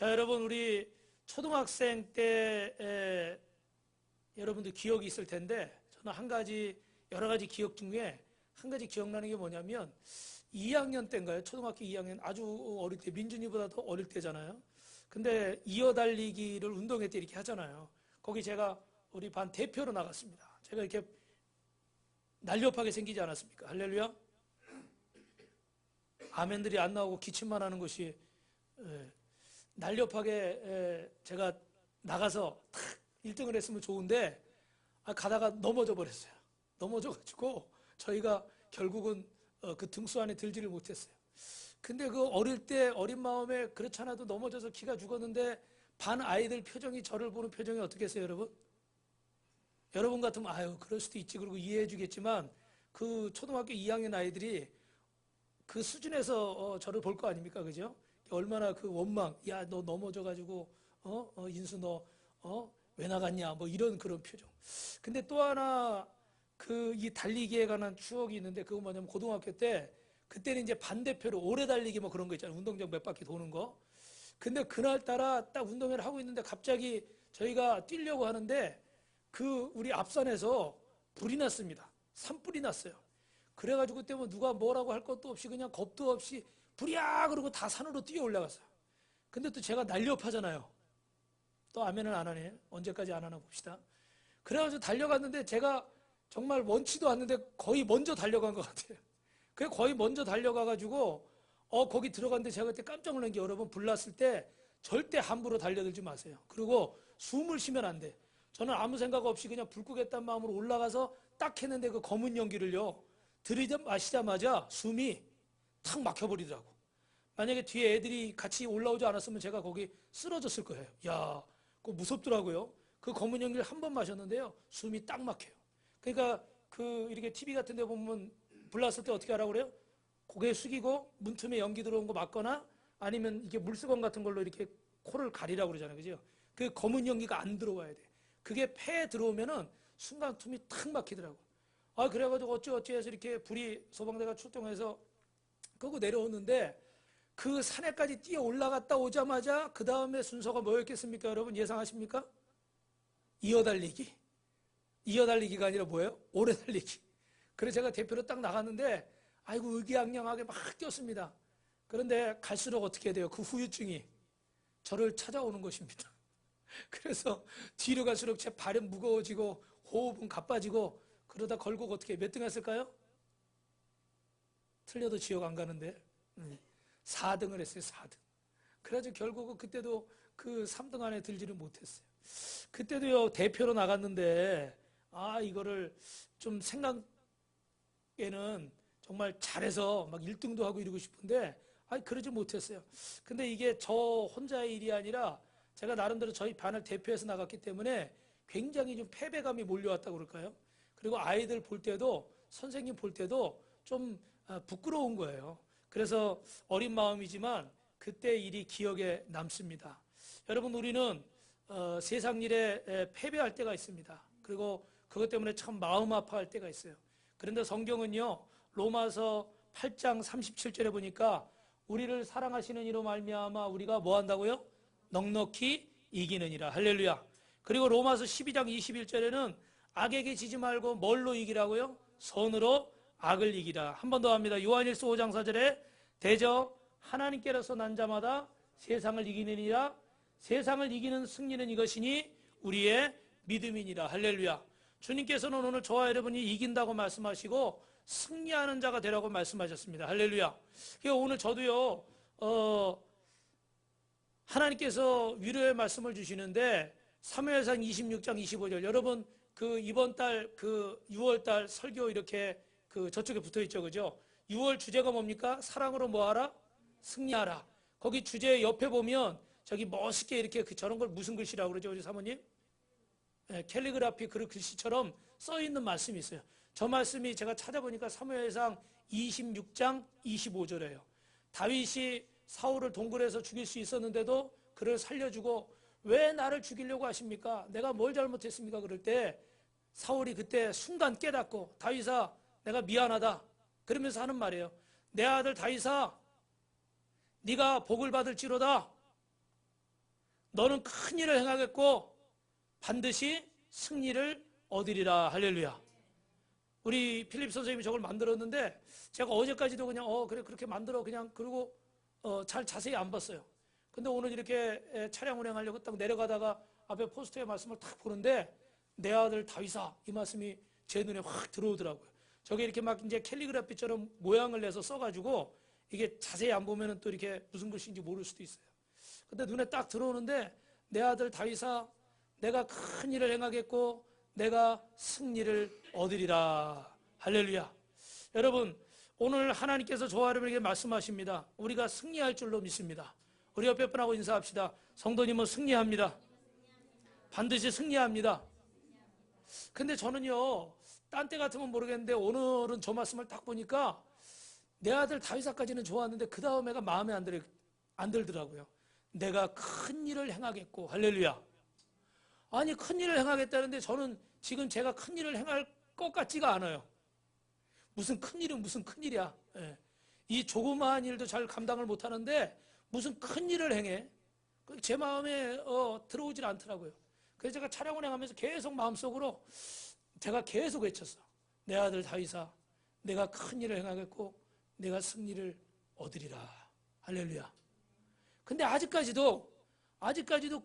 자, 여러분, 우리 초등학생 때 여러분들 기억이 있을 텐데, 저는 여러 가지 기억 중에 한 가지 기억나는 게 뭐냐면 2학년 때인가요? 초등학교 2학년, 아주 어릴 때, 민준이보다 더 어릴 때잖아요. 근데 이어달리기를 운동회 때 이렇게 하잖아요. 거기 제가 우리 반 대표로 나갔습니다. 제가 이렇게 날렵하게 생기지 않았습니까? 할렐루야. 아멘들이 안 나오고 기침만 하는 것이, 날렵하게 제가 나가서 탁 1등을 했으면 좋은데, 가다가 넘어져 버렸어요. 넘어져가지고 저희가 결국은 그 등수 안에 들지를 못했어요. 근데 그 어릴 때 어린 마음에 그렇지 않아도 넘어져서 키가 죽었는데, 반 아이들 표정이, 저를 보는 표정이 어떻게 했어요, 여러분? 여러분 같으면 아유 그럴 수도 있지 그러고 이해해 주겠지만, 그 초등학교 2학년 아이들이 그 수준에서 저를 볼 거 아닙니까, 그죠? 얼마나 그 원망, 야 너 넘어져가지고 인수 너 왜 나갔냐, 뭐 이런 그런 표정. 근데 또 하나 그 이 달리기에 관한 추억이 있는데, 그거 뭐냐면 고등학교 때, 그때는 이제 반대표로 오래 달리기 뭐 그런 거 있잖아요. 운동장 몇 바퀴 도는 거. 근데 그날따라 딱 운동회를 하고 있는데 갑자기 저희가 뛰려고 하는데, 그 우리 앞산에서 불이 났습니다. 산불이 났어요. 그래가지고 그때 뭐 누가 뭐라고 할 것도 없이 그냥 겁도 없이 불이야 그러고 다 산으로 뛰어 올라갔어요. 근데 또 제가 날렵하잖아요. 또 아멘은 안 하네. 언제까지 안 하나 봅시다. 그래가지고 달려갔는데, 제가 정말 원치도 않는데 거의 먼저 달려간 것 같아요. 그래 거의 먼저 달려가가지고 거기 들어갔는데, 제가 그때 깜짝 놀란 게, 여러분 불 났을 때 절대 함부로 달려들지 마세요. 그리고 숨을 쉬면 안 돼. 저는 아무 생각 없이 그냥 불 끄겠다는 마음으로 올라가서 딱 했는데, 그 검은 연기를요 들이마시자마자 숨이 탁 막혀버리더라고. 만약에 뒤에 애들이 같이 올라오지 않았으면 제가 거기 쓰러졌을 거예요. 야, 그거 무섭더라고요. 그 검은 연기를 한 번 마셨는데요, 숨이 딱 막혀요. 그러니까 그 이렇게 TV 같은 데 보면 불 났을 때 어떻게 하라고 그래요? 고개 숙이고 문틈에 연기 들어온 거 막거나, 아니면 이게 물수건 같은 걸로 이렇게 코를 가리라고 그러잖아요. 그죠? 그 검은 연기가 안 들어와야 돼. 그게 폐에 들어오면은 순간 숨이 탁 막히더라고. 그래가지고 어찌 해서 이렇게 불이, 소방대가 출동해서 끄고 내려오는데, 그 산에까지 뛰어 올라갔다 오자마자 그 다음에 순서가 뭐였겠습니까, 여러분? 예상하십니까? 이어달리기. 이어달리기가 아니라 뭐예요? 오래 달리기. 그래서 제가 대표로 딱 나갔는데, 아이고 의기양양하게 막 뛰었습니다. 그런데 갈수록 어떻게 돼요? 그 후유증이 저를 찾아오는 것입니다. 그래서 뒤로 갈수록 제 발은 무거워지고 호흡은 가빠지고, 그러다 결국 어떻게 몇 등 했을까요? 틀려도 지옥 안 가는데 4등을 했어요. 4등. 그래가지고 결국은 그때도 그 3등 안에 들지를 못했어요. 그때도요 대표로 나갔는데, 이거를 좀 생각에는 정말 잘해서 막 1등도 하고 이러고 싶은데, 그러지 못했어요. 근데 이게 저 혼자의 일이 아니라, 제가 나름대로 저희 반을 대표해서 나갔기 때문에 굉장히 좀 패배감이 몰려왔다고 그럴까요? 그리고 아이들 볼 때도, 선생님 볼 때도 좀 부끄러운 거예요. 그래서 어린 마음이지만 그때 일이 기억에 남습니다. 여러분, 우리는 세상 일에 패배할 때가 있습니다. 그리고 그것 때문에 참 마음 아파할 때가 있어요. 그런데 성경은요, 로마서 8장 37절에 보니까, 우리를 사랑하시는 이로 말미암아 우리가 뭐 한다고요? 넉넉히 이기느니라. 할렐루야. 그리고 로마서 12장 21절에는 악에게 지지 말고 뭘로 이기라고요? 선으로 악을 이기라. 한 번 더 합니다. 요한일서 5장 4절에 대저 하나님께로서 난 자마다 세상을 이기느니라. 세상을 이기는 승리는 이것이니 우리의 믿음이니라. 할렐루야. 주님께서는 오늘 저와 여러분이 이긴다고 말씀하시고 승리하는 자가 되라고 말씀하셨습니다. 할렐루야. 오늘 저도요 하나님께서 위로의 말씀을 주시는데, 사무엘상 26장 25절, 여러분 그 이번 달 그 6월 달 설교 이렇게 그 저쪽에 붙어 있죠, 그죠? 6월 주제가 뭡니까? 사랑으로 뭐하라? 승리하라. 거기 주제 옆에 보면 저기 멋있게 이렇게 저런 걸 무슨 글씨라고 그러죠, 우리 사모님? 캘리그라피 그 글씨처럼 써 있는 말씀이 있어요. 저 말씀이 제가 찾아보니까 사무엘상 26장 25절이에요. 다윗이 사울을 동굴에서 죽일 수 있었는데도 그를 살려주고, 왜 나를 죽이려고 하십니까? 내가 뭘 잘못했습니까? 그럴 때 사울이 그때 순간 깨닫고, 다윗아 내가 미안하다 그러면서 하는 말이에요. 내 아들 다윗아 네가 복을 받을지로다. 너는 큰 일을 행하겠고 반드시 승리를 얻으리라. 할렐루야. 우리 필립 선생님이 저걸 만들었는데 제가 어제까지도 그냥 그래 그렇게 만들어 그냥 그리고 잘 자세히 안 봤어요. 근데 오늘 이렇게 차량 운행하려고 딱 내려가다가 앞에 포스터의 말씀을 딱 보는데 내 아들 다윗아 이 말씀이 제 눈에 확 들어오더라고요. 저게 이렇게 막 이제 캘리그라피처럼 모양을 내서 써가지고 이게 자세히 안 보면은 또 이렇게 무슨 글씨인지 모를 수도 있어요. 근데 눈에 딱 들어오는데 내 아들 다윗아 내가 큰 일을 행하겠고 내가 승리를 얻으리라. 할렐루야. 여러분 오늘 하나님께서 저와 여러분에게 말씀하십니다. 우리가 승리할 줄로 믿습니다. 우리 옆에 분하고 인사합시다. 성도님은 승리합니다. 반드시 승리합니다. 근데 저는요 딴 때 같으면 모르겠는데 오늘은 저 말씀을 딱 보니까 내 아들 다윗아까지는 좋았는데 그 다음에가 마음에 안 들더라고요. 내가 큰 일을 행하겠고. 할렐루야. 아니 큰 일을 행하겠다는데 저는 지금 제가 큰 일을 행할 것 같지가 않아요. 무슨 큰일은 무슨 큰일이야. 예. 이 조그마한 일도 잘 감당을 못하는데 무슨 큰일을 행해. 제 마음에 들어오질 않더라고요. 그래서 제가 차량 운행하면서 계속 마음속으로 제가 계속 외쳤어. 내 아들 다윗아 내가 큰 일을 행하겠고 내가 승리를 얻으리라. 할렐루야. 근데 아직까지도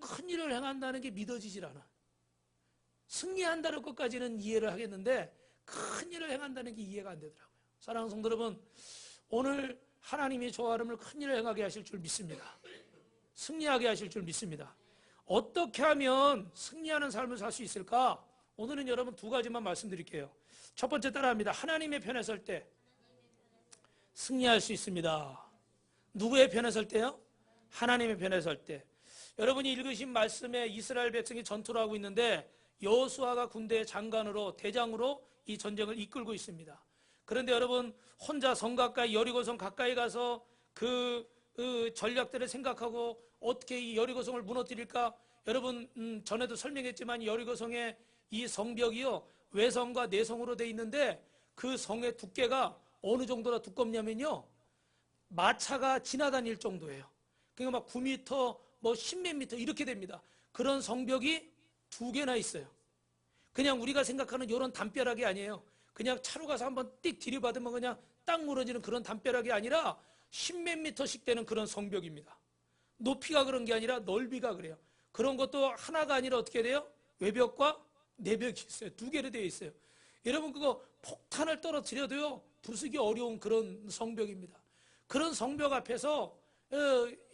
큰 일을 행한다는 게 믿어지질 않아. 승리한다는 것까지는 이해를 하겠는데 큰 일을 행한다는 게 이해가 안 되더라고요. 사랑하는 성도 여러분, 오늘 하나님이 저와 여러분을 큰 일을 행하게 하실 줄 믿습니다. 승리하게 하실 줄 믿습니다. 어떻게 하면 승리하는 삶을 살 수 있을까? 오늘은 여러분 두 가지만 말씀드릴게요. 첫 번째 따라합니다. 하나님의 편에 설 때 승리할 수 있습니다. 누구의 편에 설 때요? 하나님의 편에 설 때. 여러분이 읽으신 말씀에 이스라엘 백성이 전투를 하고 있는데 여호수아가 군대의 장관으로 대장으로 이 전쟁을 이끌고 있습니다. 그런데 여러분 혼자 성 가까이 여리고성 가까이 가서 그 전략들을 생각하고 어떻게 이 여리고성을 무너뜨릴까? 여러분 전에도 설명했지만 여리고성의 이 성벽이요 외성과 내성으로 돼 있는데 그 성의 두께가 어느 정도나 두껍냐면요 마차가 지나다닐 정도예요. 그러니까 막 9m 뭐 10몇 미터 이렇게 됩니다. 그런 성벽이 두 개나 있어요. 그냥 우리가 생각하는 이런 담벼락이 아니에요. 그냥 차로 가서 한번 띡 들이받으면 그냥 딱 무너지는 그런 담벼락이 아니라 10몇 미터씩 되는 그런 성벽입니다. 높이가 그런 게 아니라 넓이가 그래요. 그런 것도 하나가 아니라 어떻게 돼요? 외벽과 내벽이 있어요. 두 개로 되어 있어요. 여러분 그거 폭탄을 떨어뜨려도요 부수기 어려운 그런 성벽입니다. 그런 성벽 앞에서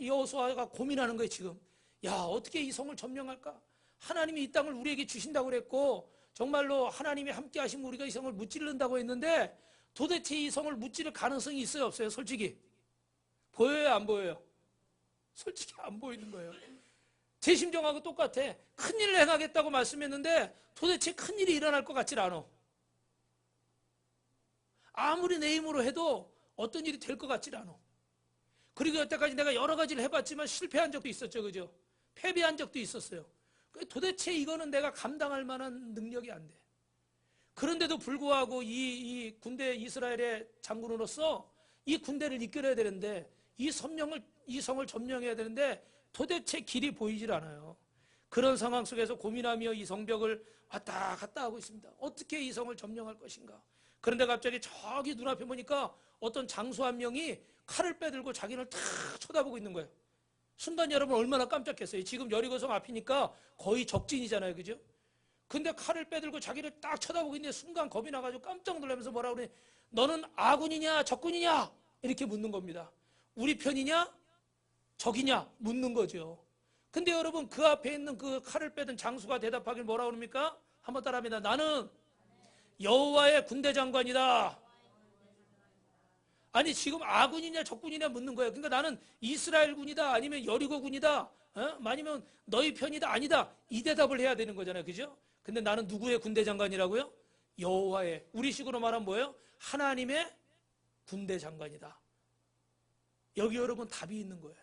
여호수아가 고민하는 거예요. 지금 야 어떻게 이 성을 점령할까? 하나님이 이 땅을 우리에게 주신다고 그랬고 정말로 하나님이 함께 하시면 우리가 이 성을 무찌른다고 했는데 도대체 이 성을 무찌를 가능성이 있어요 없어요? 솔직히 보여요 안 보여요? 솔직히 안 보이는 거예요. 제 심정하고 똑같아. 큰일을 행하겠다고 말씀했는데 도대체 큰일이 일어날 것 같질 않아. 아무리 내 힘으로 해도 어떤 일이 될 것 같질 않아. 그리고 여태까지 내가 여러 가지를 해봤지만 실패한 적도 있었죠. 그죠? 패배한 적도 있었어요. 도대체 이거는 내가 감당할 만한 능력이 안 돼. 그런데도 불구하고 이 군대 이스라엘의 장군으로서 이 군대를 이끌어야 되는데 이 성을 점령해야 되는데 도대체 길이 보이질 않아요. 그런 상황 속에서 고민하며 이 성벽을 왔다 갔다 하고 있습니다. 어떻게 이 성을 점령할 것인가? 그런데 갑자기 저기 눈앞에 보니까 어떤 장수 한 명이 칼을 빼들고 자기를 탁 쳐다보고 있는 거예요. 순간 여러분 얼마나 깜짝했어요. 지금 여리고성 앞이니까 거의 적진이잖아요. 그죠? 근데 칼을 빼들고 자기를 딱 쳐다보고 있는데 순간 겁이 나가지고 깜짝 놀라면서 뭐라 그러니 너는 아군이냐 적군이냐 이렇게 묻는 겁니다. 우리 편이냐 적이냐 묻는 거죠. 근데 여러분 그 앞에 있는 그 칼을 빼든 장수가 대답하길 뭐라 그럽니까? 한번 따라합니다. 나는 여호와의 군대 장관이다. 아니 지금 아군이냐 적군이냐 묻는 거예요. 그러니까 나는 이스라엘군이다 아니면 여리고군이다 아니면 너희 편이다 아니다 이 대답을 해야 되는 거잖아요. 그죠? 근데 나는 누구의 군대 장관이라고요? 여호와의. 우리식으로 말하면 뭐예요? 하나님의 군대 장관이다. 여기 여러분 답이 있는 거예요.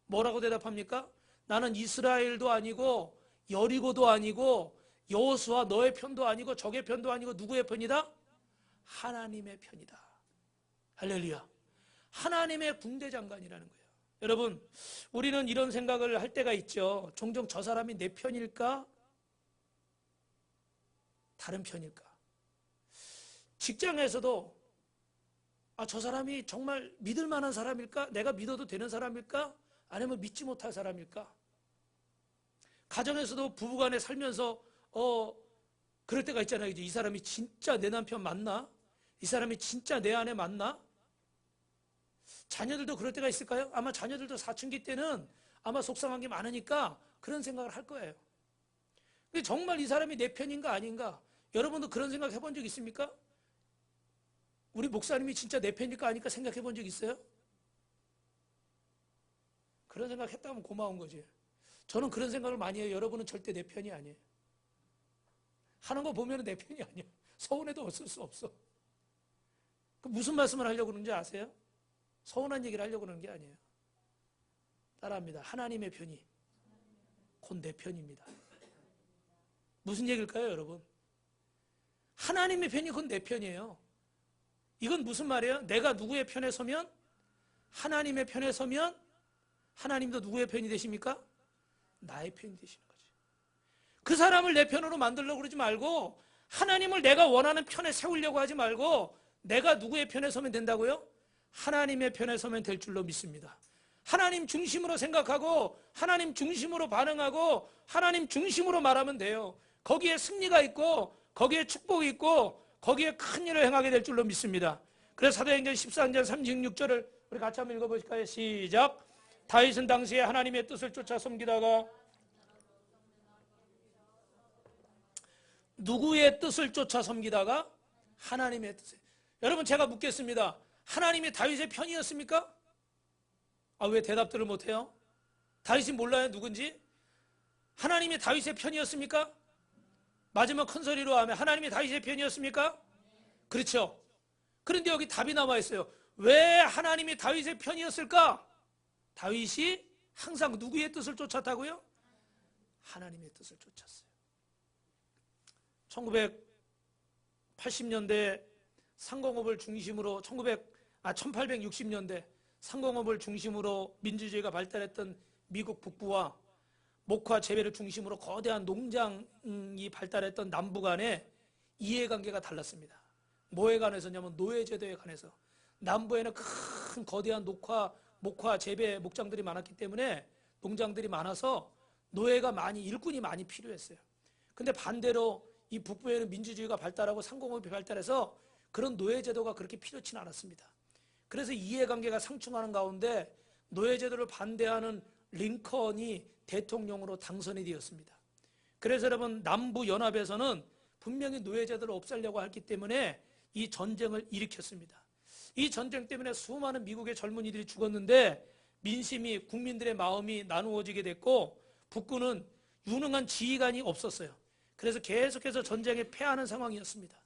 뭐라고 대답합니까? 나는 이스라엘도 아니고 여리고도 아니고 여호수아 너의 편도 아니고 적의 편도 아니고 누구의 편이다? 하나님의 편이다. 할렐루야. 하나님의 군대 장관이라는 거예요. 여러분, 우리는 이런 생각을 할 때가 있죠. 종종 저 사람이 내 편일까? 다른 편일까? 직장에서도 저 사람이 정말 믿을 만한 사람일까? 내가 믿어도 되는 사람일까? 아니면 믿지 못할 사람일까? 가정에서도 부부간에 살면서 그럴 때가 있잖아요. 이 사람이 진짜 내 남편 맞나? 이 사람이 진짜 내 아내 맞나? 자녀들도 그럴 때가 있을까요? 아마 자녀들도 사춘기 때는 아마 속상한 게 많으니까 그런 생각을 할 거예요. 근데 정말 이 사람이 내 편인가 아닌가? 여러분도 그런 생각 해본 적 있습니까? 우리 목사님이 진짜 내 편일까 아닐까 생각해 본 적 있어요? 그런 생각 했다면 고마운 거지. 저는 그런 생각을 많이 해요. 여러분은 절대 내 편이 아니에요. 하는 거 보면 내 편이 아니에요. 서운해도 어쩔 수 없어. 무슨 말씀을 하려고 그러는지 아세요? 서운한 얘기를 하려고 그러는 게 아니에요. 따라합니다. 하나님의 편이 곧 내 편입니다. 무슨 얘기일까요, 여러분? 하나님의 편이 곧 내 편이에요. 이건 무슨 말이에요? 내가 누구의 편에 서면, 하나님의 편에 서면 하나님도 누구의 편이 되십니까? 나의 편이 되시는 거지. 그 사람을 내 편으로 만들려고 그러지 말고 하나님을 내가 원하는 편에 세우려고 하지 말고 내가 누구의 편에 서면 된다고요? 하나님의 편에 서면 될 줄로 믿습니다. 하나님 중심으로 생각하고 하나님 중심으로 반응하고 하나님 중심으로 말하면 돼요. 거기에 승리가 있고 거기에 축복이 있고 거기에 큰 일을 행하게 될 줄로 믿습니다. 그래서 사도행전 14장 36절을 우리 같이 한번 읽어보실까요? 시작. 다윗은 당시에 하나님의 뜻을 쫓아 섬기다가 누구의 뜻을 쫓아 섬기다가 하나님의 뜻을. 여러분 제가 묻겠습니다. 하나님이 다윗의 편이었습니까? 왜 대답들을 못해요? 다윗이 몰라요 누군지? 하나님이 다윗의 편이었습니까? 마지막 큰 소리로 하면 하나님이 다윗의 편이었습니까? 그렇죠. 그런데 여기 답이 나와 있어요. 왜 하나님이 다윗의 편이었을까? 다윗이 항상 누구의 뜻을 쫓았다고요? 하나님의 뜻을 쫓았어요. 1980년대 상공업을 중심으로 1860년대 상공업을 중심으로 민주주의가 발달했던 미국 북부와 목화 재배를 중심으로 거대한 농장이 발달했던 남부 간의 이해관계가 달랐습니다. 뭐에 관해서냐면 노예제도에 관해서. 남부에는 큰 거대한 목화 재배 목장들이 많았기 때문에 농장들이 많아서 노예가 일꾼이 많이 필요했어요. 근데 반대로 이 북부에는 민주주의가 발달하고 상공업이 발달해서 그런 노예제도가 그렇게 필요치는 않았습니다. 그래서 이해관계가 상충하는 가운데 노예제도를 반대하는 링컨이 대통령으로 당선이 되었습니다. 그래서 여러분 남부연합에서는 분명히 노예제도를 없애려고 했기 때문에 이 전쟁을 일으켰습니다. 이 전쟁 때문에 수많은 미국의 젊은이들이 죽었는데 민심이 국민들의 마음이 나누어지게 됐고 북군은 유능한 지휘관이 없었어요. 그래서 계속해서 전쟁에 패하는 상황이었습니다.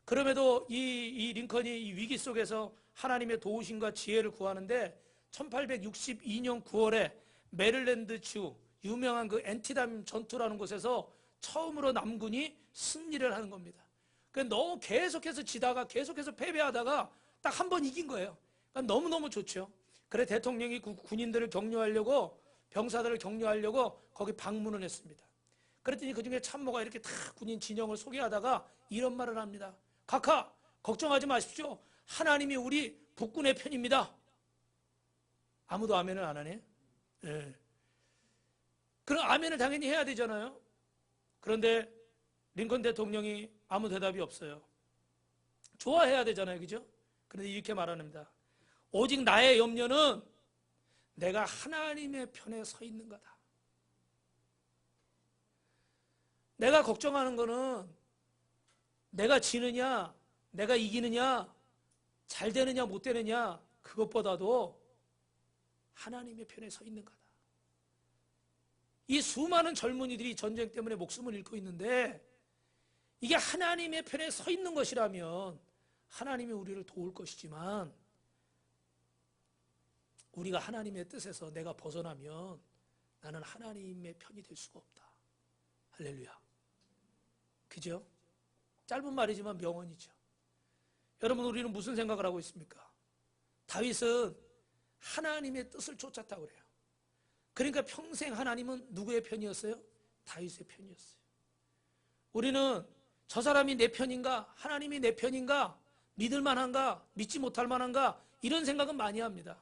그럼에도 이 링컨이 이 위기 속에서 하나님의 도우심과 지혜를 구하는데 1862년 9월에 메릴랜드주 유명한 그 엔티담 전투라는 곳에서 처음으로 남군이 승리를 하는 겁니다. 그러니까 너무 계속해서 지다가 계속해서 패배하다가 딱 한 번 이긴 거예요. 그러니까 너무너무 좋죠. 그래 대통령이 군인들을 격려하려고 병사들을 격려하려고 거기 방문을 했습니다. 그랬더니 그중에 참모가 이렇게 다 군인 진영을 소개하다가 이런 말을 합니다. 각하 걱정하지 마십시오. 하나님이 우리 북군의 편입니다. 아무도 아멘을 안 하네. 네. 그럼 아멘을 당연히 해야 되잖아요. 그런데 링컨 대통령이 아무 대답이 없어요. 좋아해야 되잖아요. 그죠? 그런데 이렇게 말합니다. 오직 나의 염려는 내가 하나님의 편에 서 있는 거다. 내가 걱정하는 거는 내가 지느냐, 내가 이기느냐, 잘 되느냐, 못 되느냐, 그것보다도 하나님의 편에 서 있는 거다. 이 수많은 젊은이들이 전쟁 때문에 목숨을 잃고 있는데 이게 하나님의 편에 서 있는 것이라면 하나님이 우리를 도울 것이지만 우리가 하나님의 뜻에서 내가 벗어나면 나는 하나님의 편이 될 수가 없다. 할렐루야. 그죠? 짧은 말이지만 명언이죠. 여러분 우리는 무슨 생각을 하고 있습니까? 다윗은 하나님의 뜻을 쫓았다고 그래요. 그러니까 평생 하나님은 누구의 편이었어요? 다윗의 편이었어요. 우리는 저 사람이 내 편인가? 하나님이 내 편인가? 믿을 만한가? 믿지 못할 만한가? 이런 생각은 많이 합니다.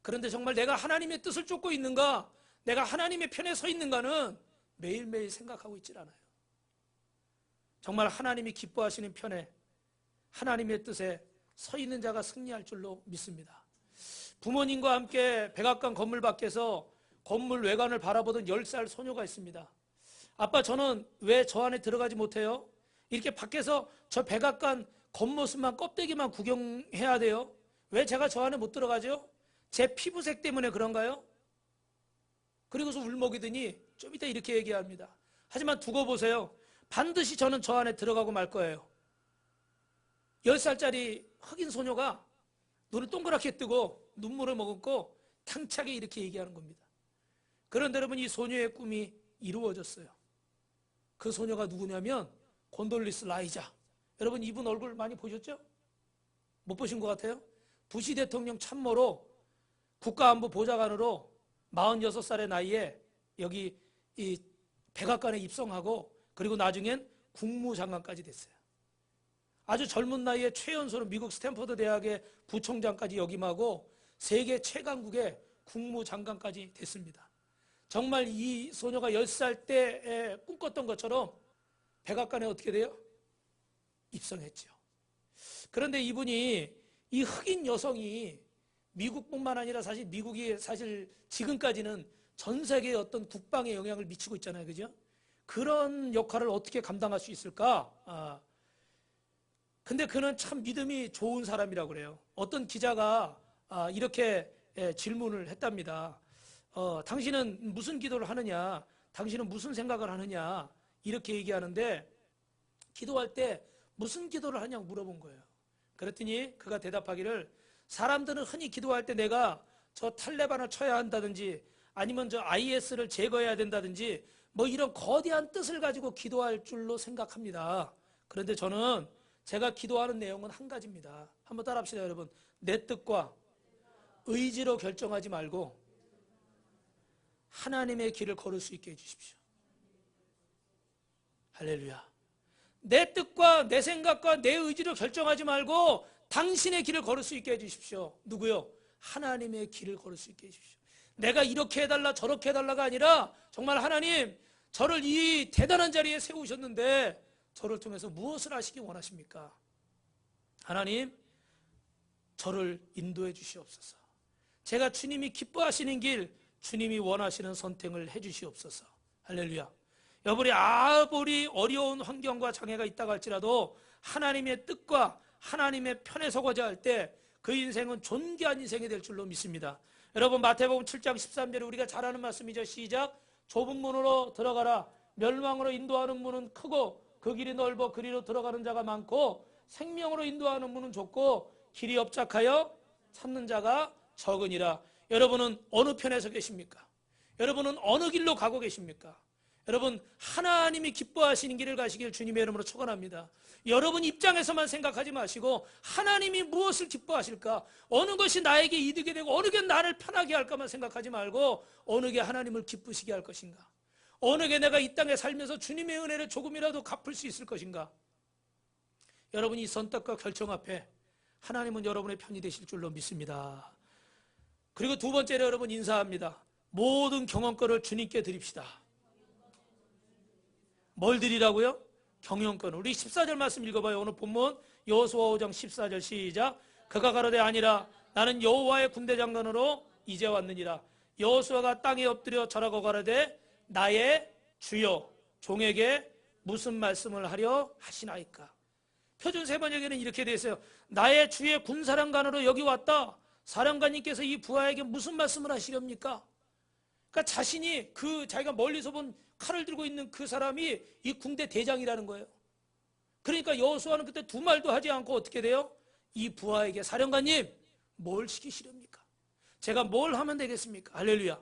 그런데 정말 내가 하나님의 뜻을 쫓고 있는가? 내가 하나님의 편에 서 있는가는 매일매일 생각하고 있질 않아요. 정말 하나님이 기뻐하시는 편에 하나님의 뜻에 서 있는 자가 승리할 줄로 믿습니다. 부모님과 함께 백악관 건물 밖에서 건물 외관을 바라보던 10살 소녀가 있습니다. 아빠, 저는 왜 저 안에 들어가지 못해요? 이렇게 밖에서 저 백악관 겉모습만, 껍데기만 구경해야 돼요? 왜 제가 저 안에 못 들어가죠? 제 피부색 때문에 그런가요? 그리고서 울먹이더니 좀 이따 이렇게 얘기합니다. 하지만 두고 보세요. 반드시 저는 저 안에 들어가고 말 거예요. 10살짜리 흑인 소녀가 눈을 동그랗게 뜨고 눈물을 머금고 당차게 이렇게 얘기하는 겁니다. 그런데 여러분, 이 소녀의 꿈이 이루어졌어요. 그 소녀가 누구냐면 곤돌리스 라이자. 여러분, 이분 얼굴 많이 보셨죠? 못 보신 것 같아요? 부시 대통령 참모로 국가안보 보좌관으로 46살의 나이에 여기 이 백악관에 입성하고 그리고 나중엔 국무장관까지 됐어요. 아주 젊은 나이에 최연소로 미국 스탠퍼드 대학의 부총장까지 역임하고 세계 최강국의 국무장관까지 됐습니다. 정말 이 소녀가 10살 때 꿈꿨던 것처럼 백악관에 어떻게 돼요? 입성했죠. 그런데 이분이, 이 흑인 여성이 미국뿐만 아니라 사실 미국이 사실 지금까지는 전 세계의 어떤 국방에 영향을 미치고 있잖아요. 그죠? 그런 역할을 어떻게 감당할 수 있을까? 근데 그는 참 믿음이 좋은 사람이라고 그래요. 어떤 기자가 이렇게 질문을 했답니다. 당신은 무슨 기도를 하느냐? 당신은 무슨 생각을 하느냐? 이렇게 얘기하는데 기도할 때 무슨 기도를 하냐고 물어본 거예요. 그랬더니 그가 대답하기를, 사람들은 흔히 기도할 때 내가 저 탈레반을 쳐야 한다든지 아니면 저 IS를 제거해야 된다든지 뭐 이런 거대한 뜻을 가지고 기도할 줄로 생각합니다. 그런데 저는 제가 기도하는 내용은 한 가지입니다. 한번 따라 합시다, 여러분. 내 뜻과 의지로 결정하지 말고 하나님의 길을 걸을 수 있게 해주십시오. 할렐루야. 내 뜻과 내 생각과 내 의지로 결정하지 말고 당신의 길을 걸을 수 있게 해주십시오. 누구요? 하나님의 길을 걸을 수 있게 해주십시오. 내가 이렇게 해달라 저렇게 해달라가 아니라 정말 하나님, 저를 이 대단한 자리에 세우셨는데 저를 통해서 무엇을 하시기 원하십니까? 하나님, 저를 인도해 주시옵소서. 제가 주님이 기뻐하시는 길, 주님이 원하시는 선택을 해 주시옵소서. 할렐루야. 여러분이 아무리 어려운 환경과 장애가 있다고 할지라도 하나님의 뜻과 하나님의 편에 서고자 할 때 그 인생은 존귀한 인생이 될 줄로 믿습니다. 여러분, 마태복음 7장 13절에 우리가 잘 아는 말씀이죠. 시작. 좁은 문으로 들어가라. 멸망으로 인도하는 문은 크고 그 길이 넓어 그리로 들어가는 자가 많고 생명으로 인도하는 문은 좁고 길이 협착하여 찾는 자가 적으니라. 여러분은 어느 편에 서 계십니까? 여러분은 어느 길로 가고 계십니까? 여러분, 하나님이 기뻐하시는 길을 가시길 주님의 이름으로 축원합니다. 여러분 입장에서만 생각하지 마시고 하나님이 무엇을 기뻐하실까? 어느 것이 나에게 이득이 되고 어느 게 나를 편하게 할까만 생각하지 말고 어느 게 하나님을 기쁘시게 할 것인가? 어느 게 내가 이 땅에 살면서 주님의 은혜를 조금이라도 갚을 수 있을 것인가? 여러분이 선택과 결정 앞에 하나님은 여러분의 편이 되실 줄로 믿습니다. 그리고 두 번째로 여러분 인사합니다. 모든 경영권을 주님께 드립시다. 뭘 드리라고요? 경영권. 우리 14절 말씀 읽어봐요. 오늘 본문 여호수아 5장 14절 시작. 그가 가로되 아니라 나는 여호와의 군대 장관으로 이제 왔느니라. 여호수아가 땅에 엎드려 절하고 가로되 나의 주여 종에게 무슨 말씀을 하려 하시나이까. 표준 세번역에는 이렇게 되어 있어요. 나의 주의 군사령관으로 여기 왔다. 사령관님께서 이 부하에게 무슨 말씀을 하시렵니까? 그러니까 자신이 자기가 멀리서 본 칼을 들고 있는 그 사람이 이 군대 대장이라는 거예요. 그러니까 여호수아는 그때 두 말도 하지 않고 어떻게 돼요? 이 부하에게 사령관님 뭘 시키시렵니까? 제가 뭘 하면 되겠습니까? 할렐루야.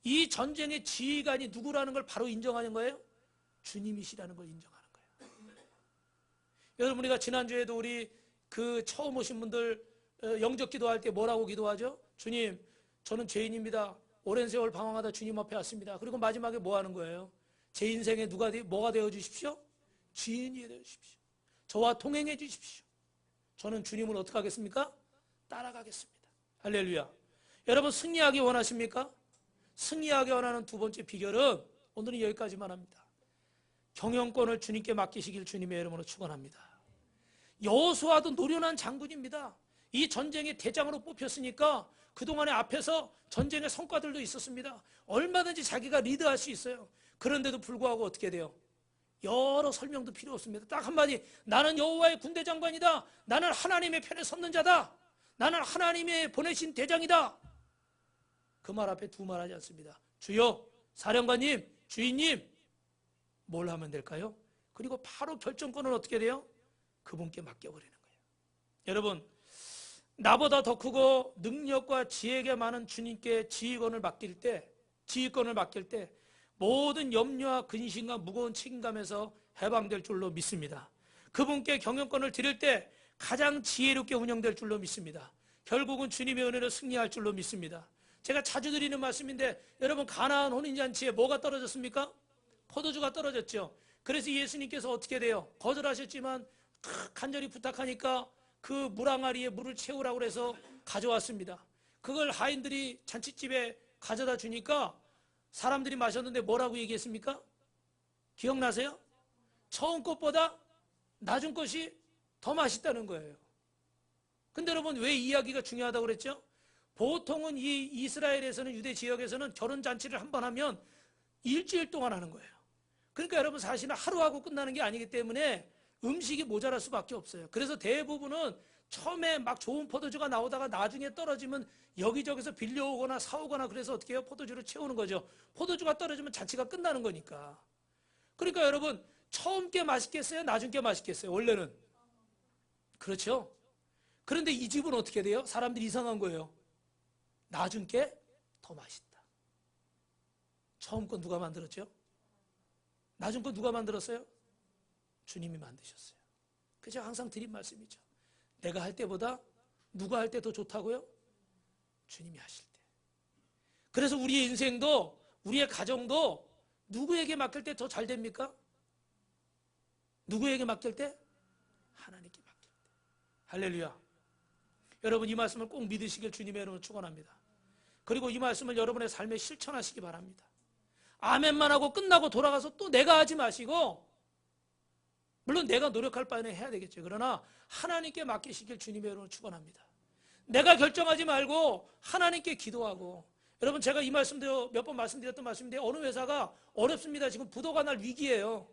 이 전쟁의 지휘관이 누구라는 걸 바로 인정하는 거예요? 주님이시라는 걸 인정하는 거예요. 여러분, 우리가 지난주에도 우리 처음 오신 분들 영접 기도할 때 뭐라고 기도하죠? 주님, 저는 죄인입니다. 오랜 세월 방황하다 주님 앞에 왔습니다. 그리고 마지막에 뭐 하는 거예요? 제 인생에 뭐가 되어 주십시오? 주인이 되어 주십시오. 저와 동행해 주십시오. 저는 주님을 어떻게 하겠습니까? 따라가겠습니다. 할렐루야. 여러분 승리하기 원하십니까? 승리하기 원하는 두 번째 비결은 오늘은 여기까지만 합니다. 경영권을 주님께 맡기시길 주님의 이름으로 축원합니다. 여호수아도 노련한 장군입니다. 이 전쟁의 대장으로 뽑혔으니까 그동안에 앞에서 전쟁의 성과들도 있었습니다. 얼마든지 자기가 리드할 수 있어요. 그런데도 불구하고 어떻게 돼요? 여러 설명도 필요 없습니다. 딱 한마디, 나는 여호와의 군대 장관이다. 나는 하나님의 편에 섰는 자다. 나는 하나님의 보내신 대장이다. 그 말 앞에 두 말 하지 않습니다. 주여, 사령관님, 주인님, 뭘 하면 될까요? 그리고 바로 결정권을 어떻게 돼요? 그분께 맡겨버리는 거예요. 여러분, 나보다 더 크고 능력과 지혜가 많은 주님께 지휘권을 맡길 때 모든 염려와 근심과 무거운 책임감에서 해방될 줄로 믿습니다. 그분께 경영권을 드릴 때 가장 지혜롭게 운영될 줄로 믿습니다. 결국은 주님의 은혜로 승리할 줄로 믿습니다. 제가 자주 드리는 말씀인데 여러분, 가나안 혼인잔치에 뭐가 떨어졌습니까? 포도주가 떨어졌죠. 그래서 예수님께서 어떻게 돼요? 거절하셨지만 간절히 부탁하니까 그 물항아리에 물을 채우라고 해서 가져왔습니다. 그걸 하인들이 잔치집에 가져다 주니까 사람들이 마셨는데 뭐라고 얘기했습니까? 기억나세요? 처음 것보다 낮은 것이 더 맛있다는 거예요. 근데 여러분, 왜 이 이야기가 중요하다고 그랬죠? 보통은 이 이스라엘에서는, 유대 지역에서는 결혼잔치를 한 번 하면 일주일 동안 하는 거예요. 그러니까 여러분, 사실은 하루하고 끝나는 게 아니기 때문에 음식이 모자랄 수밖에 없어요. 그래서 대부분은 처음에 막 좋은 포도주가 나오다가 나중에 떨어지면 여기저기서 빌려오거나 사오거나 그래서 어떻게 해요? 포도주를 채우는 거죠. 포도주가 떨어지면 잔치가 끝나는 거니까. 그러니까 여러분, 처음 게 맛있겠어요? 나중 게 맛있겠어요? 원래는. 그렇죠? 그런데 이 집은 어떻게 돼요? 사람들이 이상한 거예요. 나중 게 더 맛있다. 처음 건 누가 만들었죠? 나중 건 누가 만들었어요? 주님이 만드셨어요. 그래서 항상 드린 말씀이죠. 내가 할 때보다 누가 할 때 더 좋다고요? 주님이 하실 때. 그래서 우리의 인생도, 우리의 가정도 누구에게 맡길 때 더 잘 됩니까? 누구에게 맡길 때? 하나님께 맡길 때. 할렐루야. 여러분, 이 말씀을 꼭 믿으시길 주님의 이름으로 축원합니다. 그리고 이 말씀을 여러분의 삶에 실천하시기 바랍니다. 아멘만 하고 끝나고 돌아가서 또 내가 하지 마시고, 물론 내가 노력할 바에는 해야 되겠죠. 그러나 하나님께 맡기시길 주님의 이름으로 축원합니다. 내가 결정하지 말고 하나님께 기도하고. 여러분, 제가 이 말씀도 몇 번 말씀드렸던 말씀인데, 어느 회사가 어렵습니다. 지금 부도가 날 위기예요.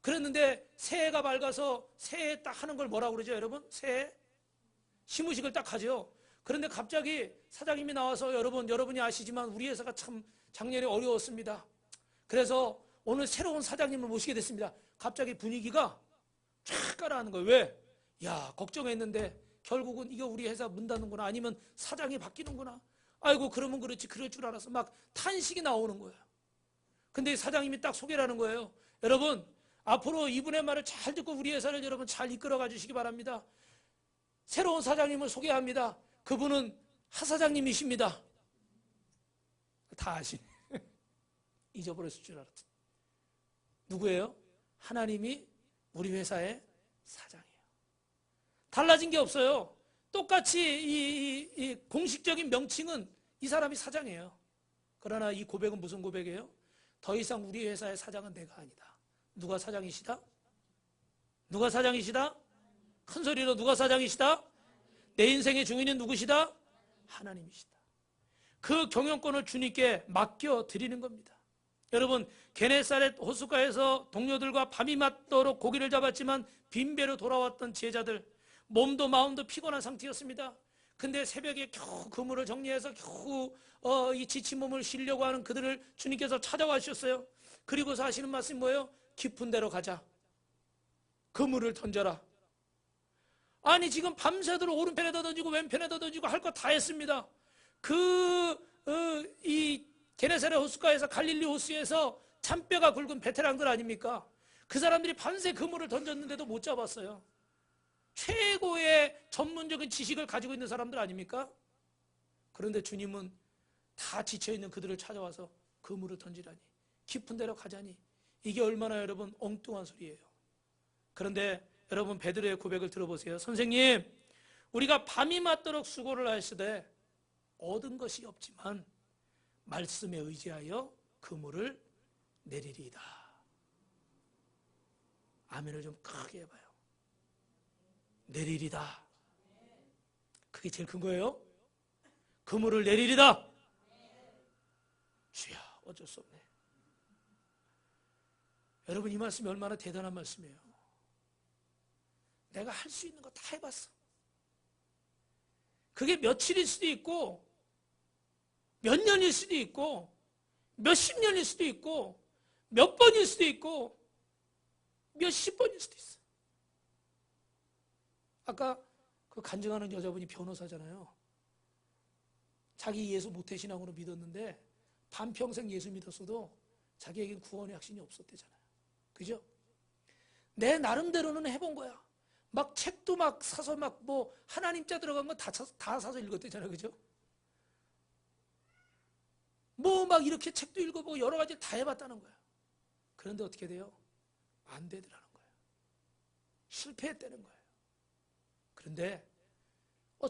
그랬는데 새해가 밝아서 새해 딱 하는 걸 뭐라고 그러죠, 여러분? 새해 시무식을 딱 하죠. 그런데 갑자기 사장님이 나와서, 여러분이 아시지만 우리 회사가 참 작년에 어려웠습니다. 그래서 오늘 새로운 사장님을 모시게 됐습니다. 갑자기 분위기가 쫙 가라앉는 거예요. 왜? 야, 걱정했는데 결국은 이거 우리 회사 문 닫는구나, 아니면 사장이 바뀌는구나. 아이고, 그러면 그렇지, 그럴 줄 알아서 막 탄식이 나오는 거예요. 근데 사장님이 딱 소개를 하는 거예요. 여러분, 앞으로 이분의 말을 잘 듣고 우리 회사를 여러분 잘 이끌어가 주시기 바랍니다. 새로운 사장님을 소개합니다. 그분은 하 사장님이십니다. 다 아시네. 잊어버렸을 줄 알았더니. 누구예요? 하나님이 우리 회사의 사장이에요. 달라진 게 없어요. 똑같이 이 공식적인 명칭은 이 사람이 사장이에요. 그러나 이 고백은 무슨 고백이에요? 더 이상 우리 회사의 사장은 내가 아니다. 누가 사장이시다? 누가 사장이시다? 큰 소리로 누가 사장이시다? 내 인생의 주인은 누구시다? 하나님이시다. 그 경영권을 주님께 맡겨드리는 겁니다. 여러분, 게네사렛 호숫가에서 동료들과 밤이 맞도록 고기를 잡았지만 빈배로 돌아왔던 제자들, 몸도 마음도 피곤한 상태였습니다. 근데 새벽에 겨우 그물을 정리해서 겨우 이 지친 몸을 쉬려고 하는 그들을 주님께서 찾아와주셨어요. 그리고서 하시는 말씀이 뭐예요? 깊은 데로 가자. 그물을 던져라. 아니, 지금 밤새도록 오른편에다 던지고 왼편에다 던지고 할 거 다 했습니다. 이 게네사렛 호숫가에서, 갈릴리 호수에서 잔뼈가 굵은 베테랑들 아닙니까? 그 사람들이 밤새 그물을 던졌는데도 못 잡았어요. 최고의 전문적인 지식을 가지고 있는 사람들 아닙니까? 그런데 주님은 다 지쳐있는 그들을 찾아와서 그물을 던지라니, 깊은 데로 가자니, 이게 얼마나 여러분 엉뚱한 소리예요. 그런데 여러분 베드로의 고백을 들어보세요. 선생님, 우리가 밤이 맞도록 수고를 하시되 얻은 것이 없지만 말씀에 의지하여 그물을 내리리이다. 아멘을 좀 크게 해봐요. 내리리다. 그게 제일 큰 거예요. 그물을 내리리다. 주야, 어쩔 수 없네. 여러분, 이 말씀이 얼마나 대단한 말씀이에요. 내가 할 수 있는 거 다 해봤어. 그게 며칠일 수도 있고 몇 년일 수도 있고 몇십 년일 수도 있고 몇 번일 수도 있고 몇십 번일 수도 있어. 아까 그 간증하는 여자분이 변호사잖아요. 자기 예수 모태신앙으로 믿었는데 반평생 예수 믿었어도 자기에겐 구원의 확신이 없었대잖아요. 그죠? 내 나름대로는 해본 거야. 막 책도 막 사서 막 뭐 하나님자 들어간 거 다 사서 읽었대잖아요. 그죠? 뭐 막 이렇게 책도 읽어보고 여러 가지 다 해봤다는 거야. 그런데 어떻게 돼요? 안 되더라는 거예요. 실패했다는 거예요. 그런데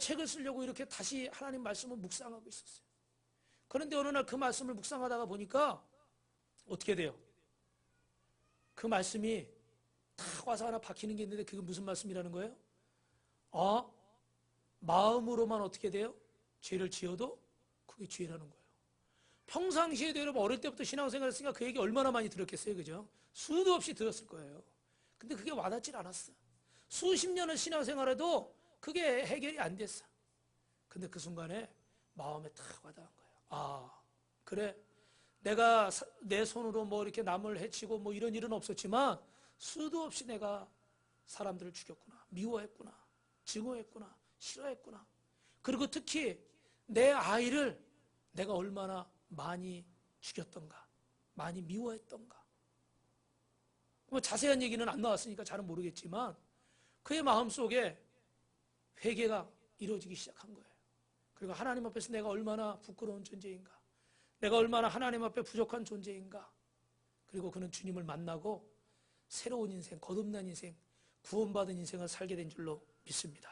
책을 쓰려고 이렇게 다시 하나님 말씀을 묵상하고 있었어요. 그런데 어느 날 그 말씀을 묵상하다가 보니까 어떻게 돼요? 그 말씀이 탁 와서 하나 박히는 게 있는데 그게 무슨 말씀이라는 거예요? 마음으로만 어떻게 돼요? 죄를 지어도 그게 죄라는 거예요. 평상시에도 여러분 어릴 때부터 신앙생활을 했으니까 그 얘기 얼마나 많이 들었겠어요. 그죠? 수도 없이 들었을 거예요. 근데 그게 와닿질 않았어. 수십 년을 신앙생활해도 그게 해결이 안 됐어. 근데 그 순간에 마음에 탁 와닿은 거예요. 그래, 내가 내 손으로 뭐 이렇게 남을 해치고 뭐 이런 일은 없었지만 수도 없이 내가 사람들을 죽였구나, 미워했구나, 증오했구나, 싫어했구나. 그리고 특히 내 아이를 내가 얼마나 많이 죽였던가, 많이 미워했던가. 뭐 자세한 얘기는 안 나왔으니까 잘은 모르겠지만 그의 마음속에 회개가 이루어지기 시작한 거예요. 그리고 하나님 앞에서 내가 얼마나 부끄러운 존재인가, 내가 얼마나 하나님 앞에 부족한 존재인가. 그리고 그는 주님을 만나고 새로운 인생, 거듭난 인생, 구원받은 인생을 살게 된 줄로 믿습니다.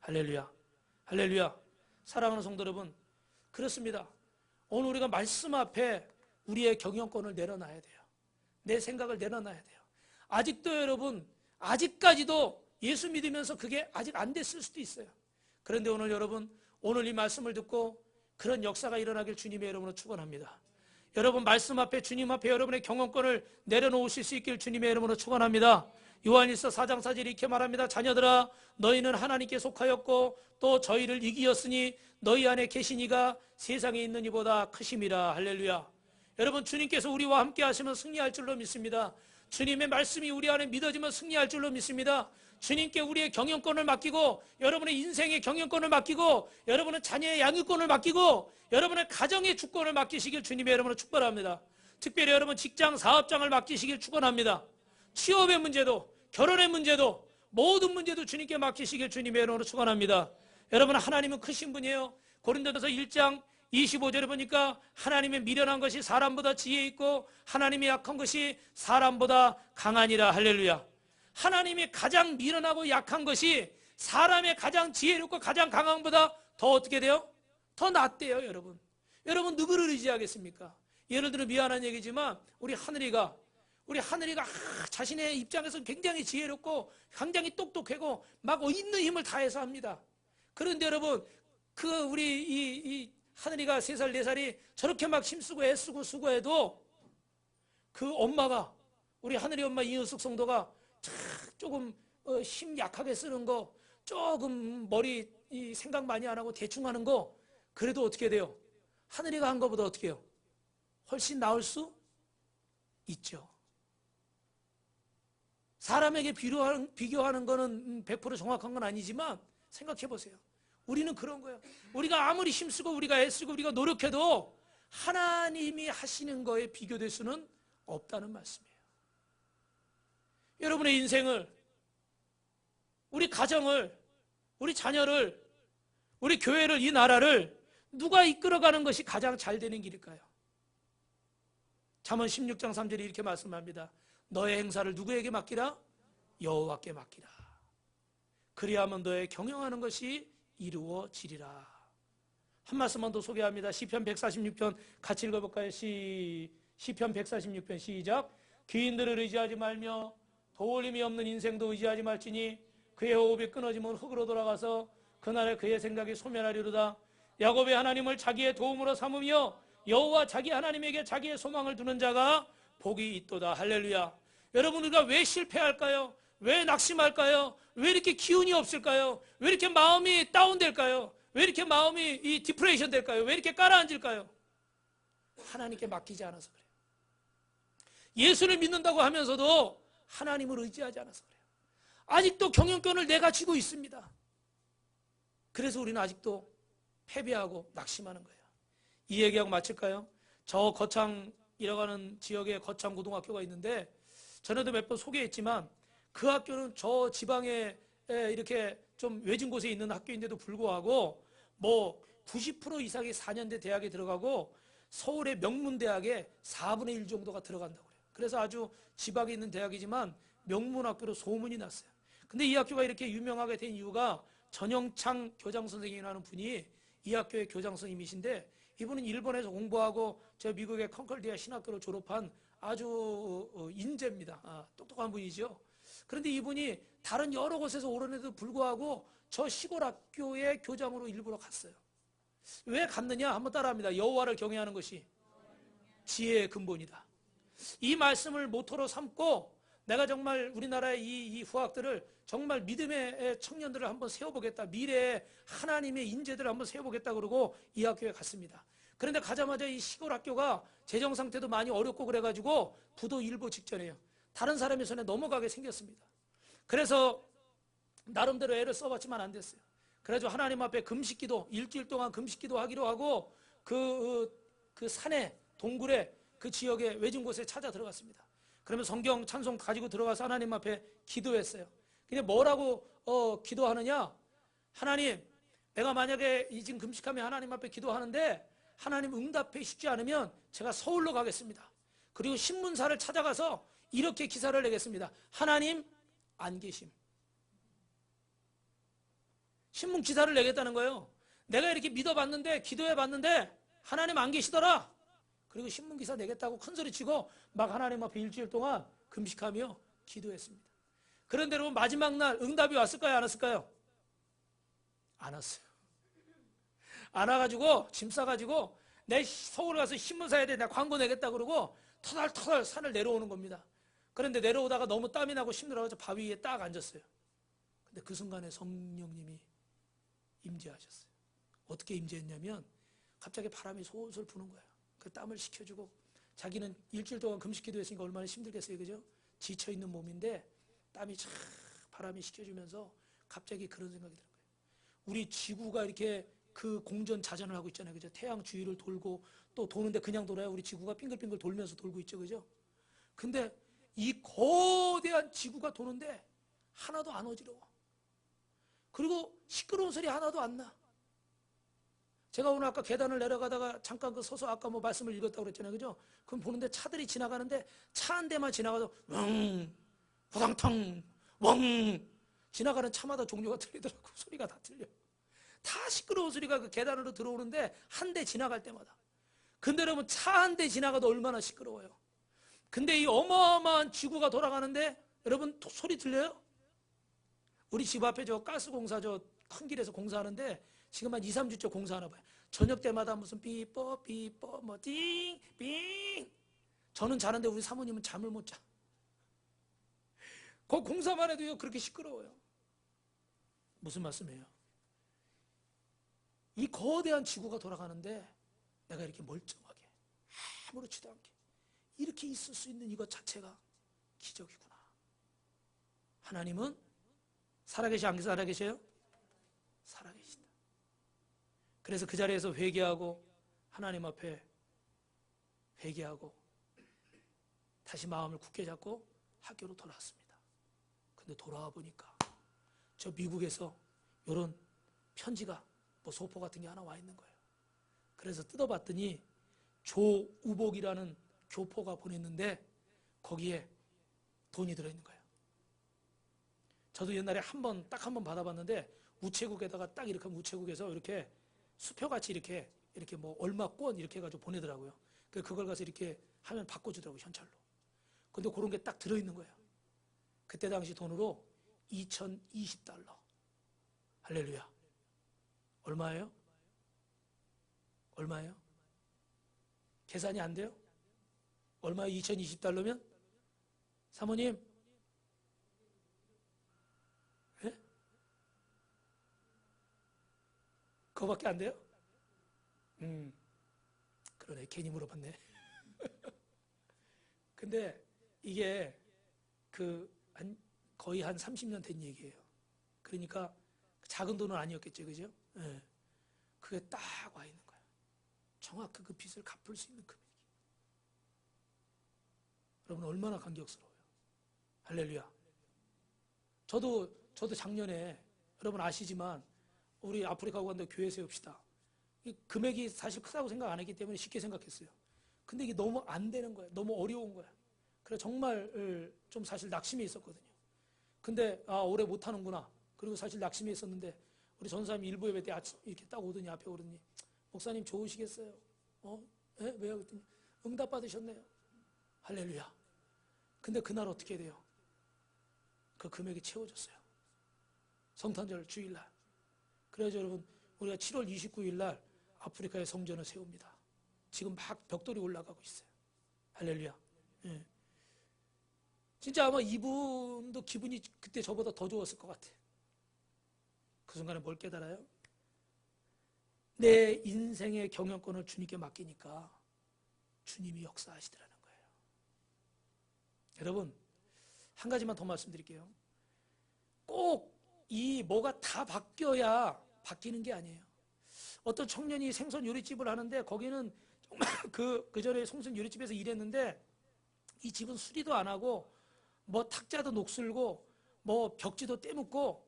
할렐루야, 할렐루야. 사랑하는 성도 여러분, 그렇습니다. 오늘 우리가 말씀 앞에 우리의 경영권을 내려놔야 돼요. 내 생각을 내려놔야 돼요. 아직도 여러분, 아직까지도 예수 믿으면서 그게 아직 안 됐을 수도 있어요. 그런데 오늘 여러분, 오늘 이 말씀을 듣고 그런 역사가 일어나길 주님의 이름으로 축원합니다. 여러분, 말씀 앞에, 주님 앞에 여러분의 경영권을 내려놓으실 수 있길 주님의 이름으로 축원합니다. 요한일서 4장 4절에 이렇게 말합니다. 자녀들아, 너희는 하나님께 속하였고 또 저희를 이기었으니 너희 안에 계신 이가 세상에 있는 이보다 크심이라. 할렐루야. 여러분, 주님께서 우리와 함께 하시면 승리할 줄로 믿습니다. 주님의 말씀이 우리 안에 믿어지면 승리할 줄로 믿습니다. 주님께 우리의 경영권을 맡기고, 여러분의 인생의 경영권을 맡기고, 여러분의 자녀의 양육권을 맡기고, 여러분의 가정의 주권을 맡기시길 주님의 이름으로 축원합니다. 특별히 여러분 직장 사업장을 맡기시길 축원합니다. 취업의 문제도, 결혼의 문제도, 모든 문제도 주님께 맡기시길 주님의 이름으로 축원합니다. 여러분, 하나님은 크신 분이에요. 고린도전서 1장 25절에 보니까 하나님의 미련한 것이 사람보다 지혜 있고 하나님의 약한 것이 사람보다 강하니라. 할렐루야. 하나님이 가장 미련하고 약한 것이 사람의 가장 지혜롭고 가장 강한 것보다 더 어떻게 돼요? 더 낫대요. 여러분, 여러분 누구를 의지하겠습니까? 예를 들어 미안한 얘기지만 우리 하늘이가 자신의 입장에서 굉장히 지혜롭고 굉장히 똑똑하고 막 있는 힘을 다해서 합니다. 그런데 여러분, 우리 이 하늘이가 3살 4살이 저렇게 막 힘쓰고 애쓰고 수고해도 그 엄마가, 우리 하늘이 엄마 이은숙 성도가 조금 힘 약하게 쓰는 거, 조금 머리 생각 많이 안 하고 대충 하는 거, 그래도 어떻게 돼요? 하늘이가 한 거보다 어떻게 해요? 훨씬 나을 수 있죠. 사람에게 비교하는 거는 100% 정확한 건 아니지만 생각해 보세요. 우리는 그런 거예요. 우리가 아무리 힘쓰고 우리가 애쓰고 우리가 노력해도 하나님이 하시는 거에 비교될 수는 없다는 말씀이에요. 여러분의 인생을, 우리 가정을, 우리 자녀를, 우리 교회를, 이 나라를 누가 이끌어가는 것이 가장 잘 되는 길일까요? 잠언 16장 3절에 이렇게 말씀합니다. 너의 행사를 누구에게 맡기라? 여호와께 맡기라. 그리하면 너의 경영하는 것이 이루어지리라. 한 말씀만 더 소개합니다. 시편 146편 같이 읽어볼까요? 시편 146편 시작. 귀인들을 의지하지 말며 도울림이 없는 인생도 의지하지 말지니 그의 호흡이 끊어지면 흙으로 돌아가서 그날에 그의 생각이 소멸하리로다. 야곱의 하나님을 자기의 도움으로 삼으며 여호와 자기 하나님에게 자기의 소망을 두는 자가 복이 있도다. 할렐루야. 여러분, 우리가 왜 실패할까요? 왜 낙심할까요? 왜 이렇게 기운이 없을까요? 왜 이렇게 마음이 다운될까요? 왜 이렇게 마음이 이 디프레이션 될까요? 왜 이렇게 가라앉을까요? 하나님께 맡기지 않아서 그래요. 예수를 믿는다고 하면서도 하나님을 의지하지 않아서 그래요. 아직도 경영권을 내가 쥐고 있습니다. 그래서 우리는 아직도 패배하고 낙심하는 거예요. 이 얘기하고 마칠까요? 저 거창이라고 하는 지역에 거창 고등학교가 있는데 전에도 몇 번 소개했지만 그 학교는 저 지방에 이렇게 좀 외진 곳에 있는 학교인데도 불구하고 뭐 90% 이상이 4년제 대학에 들어가고 서울의 명문대학에 4분의 1 정도가 들어간다고 그래요. 그래서 아주 지방에 있는 대학이지만 명문학교로 소문이 났어요. 근데 이 학교가 이렇게 유명하게 된 이유가 전영창 교장선생님이라는 분이 이 학교의 교장선생님이신데 이분은 일본에서 공부하고 저 미국의 컨컬디아 신학교를 졸업한 아주 인재입니다. 똑똑한 분이죠. 그런데 이분이 다른 여러 곳에서 오른에도 불구하고 저 시골 학교의 교장으로 일부러 갔어요. 왜 갔느냐? 한번 따라합니다. 여호와를 경외하는 것이 지혜의 근본이다. 이 말씀을 모토로 삼고 내가 정말 우리나라의 이 후학들을 정말 믿음의 청년들을 한번 세워보겠다. 미래의 하나님의 인재들을 한번 세워보겠다 그러고 이 학교에 갔습니다. 그런데 가자마자 이 시골 학교가 재정 상태도 많이 어렵고 그래가지고 부도 일보 직전이에요. 다른 사람의 손에 넘어가게 생겼습니다. 그래서 나름대로 애를 써봤지만 안 됐어요. 그래가지고 하나님 앞에 금식기도 일주일 동안 금식기도 하기로 하고 그 산에 동굴에 그 지역의 외진 곳에 찾아 들어갔습니다. 그러면 성경 찬송 가지고 들어가서 하나님 앞에 기도했어요. 근데 뭐라고 기도하느냐? 하나님, 내가 만약에 지금 금식하며 하나님 앞에 기도하는데 하나님 응답해 주지 않으면 제가 서울로 가겠습니다. 그리고 신문사를 찾아가서 이렇게 기사를 내겠습니다. 하나님 안 계심. 신문 기사를 내겠다는 거예요. 내가 이렇게 믿어봤는데 기도해봤는데 하나님 안 계시더라. 그리고 신문 기사 내겠다고 큰소리치고 막 하나님 앞에 일주일 동안 금식하며 기도했습니다. 그런데 여러분 마지막 날 응답이 왔을까요? 안 왔을까요? 안 왔어요. 안 와가지고 짐 싸가지고 내 서울 가서 신문 사야 돼. 나 광고 내겠다 그러고 터덜터덜 산을 내려오는 겁니다. 그런데 내려오다가 너무 땀이 나고 힘들어가지고 바위 위에 딱 앉았어요. 근데 그 순간에 성령님이 임재하셨어요. 어떻게 임재했냐면 갑자기 바람이 솔솔 부는 거예요. 그 땀을 식혀주고 자기는 일주일 동안 금식 기도했으니까 얼마나 힘들겠어요. 그죠? 지쳐있는 몸인데 땀이 쫙 바람이 식혀주면서 갑자기 그런 생각이 드는 거예요. 우리 지구가 이렇게 그 공전자전을 하고 있잖아요. 그죠? 태양 주위를 돌고 또 도는데 그냥 돌아요. 우리 지구가 빙글빙글 돌면서 돌고 있죠. 그죠? 근데 이 거대한 지구가 도는데 하나도 안 어지러워. 그리고 시끄러운 소리 하나도 안 나. 제가 오늘 아까 계단을 내려가다가 잠깐 그 서서 아까 뭐 말씀을 읽었다고 그랬잖아요. 그죠? 그럼 보는데 차들이 지나가는데 차 한 대만 지나가도 웅, 후당탕, 웡 지나가는 차마다 종류가 틀리더라고. 소리가 다 틀려. 다 시끄러운 소리가 그 계단으로 들어오는데 한 대 지나갈 때마다. 근데 여러분 차 한 대 지나가도 얼마나 시끄러워요. 근데 이 어마어마한 지구가 돌아가는데 여러분 소리 들려요? 우리 집 앞에 저 가스공사 저 큰 길에서 공사하는데 지금 한 2, 3주째 공사하나 봐요. 저녁 때마다 무슨 삐뽀 삐뽀 뭐 띵 삥. 저는 자는데 우리 사모님은 잠을 못 자. 그 공사만 해도요 그렇게 시끄러워요. 무슨 말씀이에요? 이 거대한 지구가 돌아가는데 내가 이렇게 멀쩡하게 아무렇지도 않게 이렇게 있을 수 있는 이것 자체가 기적이구나. 하나님은 살아계시 안 살아계셔요? 살아계신다. 그래서 그 자리에서 회개하고 하나님 앞에 회개하고 다시 마음을 굳게 잡고 학교로 돌아왔습니다. 근데 돌아와 보니까 저 미국에서 이런 편지가 뭐 소포 같은 게 하나 와 있는 거예요. 그래서 뜯어봤더니 조우복이라는 교포가 보냈는데 거기에 돈이 들어있는 거예요. 저도 옛날에 딱 한 번 받아봤는데 우체국에다가 딱 이렇게 하면 우체국에서 이렇게 수표같이 이렇게 뭐 얼마권 이렇게 해가지고 보내더라고요. 그걸 가서 이렇게 하면 바꿔주더라고요, 현찰로. 근데 그런 게 딱 들어있는 거예요. 그때 당시 돈으로 2020달러. 할렐루야. 얼마예요? 얼마예요? 계산이 안 돼요? 얼마예요? 2020달러면? 사모님? 예? 그거밖에 안 돼요? 그러네. 괜히 물어봤네. 근데 이게 거의 한 30년 된 얘기예요. 그러니까 작은 돈은 아니었겠죠, 그죠? 예. 그게 딱 와 있는 거야. 정확히 그 빚을 갚을 수 있는 금액이. 여러분 얼마나 감격스러워요. 할렐루야. 저도 작년에 여러분 아시지만 우리 아프리카 간다 교회 세웁시다. 이 금액이 사실 크다고 생각 안 했기 때문에 쉽게 생각했어요. 근데 이게 너무 안 되는 거야. 너무 어려운 거야. 그래서 정말 좀 사실 낙심이 있었거든요. 근데 올해 못하는구나. 그리고 사실 낙심이 있었는데 우리 전사님이 일부 예배 때 아침 이렇게 딱 오더니 앞에 오더니 목사님 좋으시겠어요? 예? 왜요? 그랬더니 응답 받으셨네요. 할렐루야. 근데 그날 어떻게 돼요? 그 금액이 채워졌어요. 성탄절 주일날. 그래서 여러분 우리가 7월 29일 날 아프리카의 성전을 세웁니다. 지금 막 벽돌이 올라가고 있어요. 할렐루야. 예. 진짜 아마 이분도 기분이 그때 저보다 더 좋았을 것 같아요. 그 순간에 뭘 깨달아요? 내 인생의 경영권을 주님께 맡기니까 주님이 역사하시더라는 거예요. 여러분 한 가지만 더 말씀드릴게요. 꼭 이 뭐가 다 바뀌어야 바뀌는 게 아니에요. 어떤 청년이 생선 요리집을 하는데 거기는 정말 그 전에 생선 요리집에서 일했는데 이 집은 수리도 안 하고 뭐 탁자도 녹슬고 뭐 벽지도 때묻고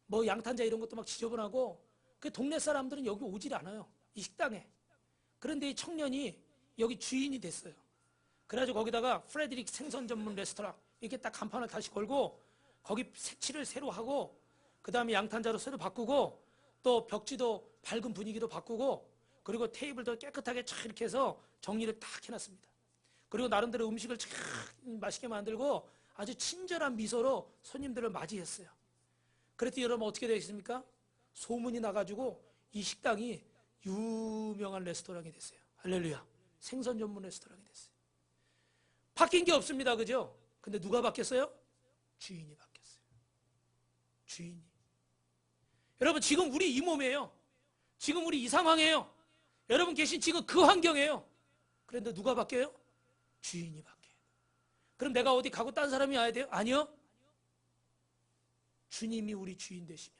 뭐 양탄자 이런 것도 막 지저분하고 그 동네 사람들은 여기 오질 않아요. 이 식당에. 그런데 이 청년이 여기 주인이 됐어요. 그래가지고 거기다가 프레드릭 생선 전문 레스토랑 이렇게 딱 간판을 다시 걸고 거기 색칠을 새로 하고 그 다음에 양탄자로 새로 바꾸고 또 벽지도 밝은 분위기도 바꾸고 그리고 테이블도 깨끗하게 쫙 이렇게 해서 정리를 딱 해놨습니다. 그리고 나름대로 음식을 참 맛있게 만들고 아주 친절한 미소로 손님들을 맞이했어요. 그랬더니 여러분 어떻게 되겠습니까? 소문이 나가지고 이 식당이 유명한 레스토랑이 됐어요. 할렐루야. 생선 전문 레스토랑이 됐어요. 바뀐 게 없습니다. 그죠? 근데 누가 바뀌었어요? 주인이 바뀌었어요. 주인이. 여러분 지금 우리 이 몸이에요. 지금 우리 이 상황이에요. 여러분 계신 지금 그 환경이에요. 그런데 누가 바뀌어요? 주인이 바뀌어요. 그럼 내가 어디 가고 딴 사람이 와야 돼요? 아니요. 주님이 우리 주인 되시면,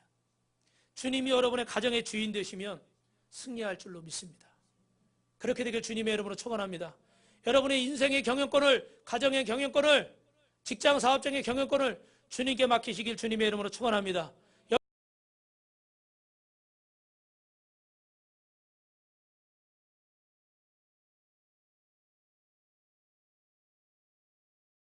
주님이 여러분의 가정의 주인 되시면 승리할 줄로 믿습니다. 그렇게 되길 주님의 이름으로 축원합니다. 여러분의 인생의 경영권을, 가정의 경영권을, 직장 사업장의 경영권을 주님께 맡기시길 주님의 이름으로 축원합니다.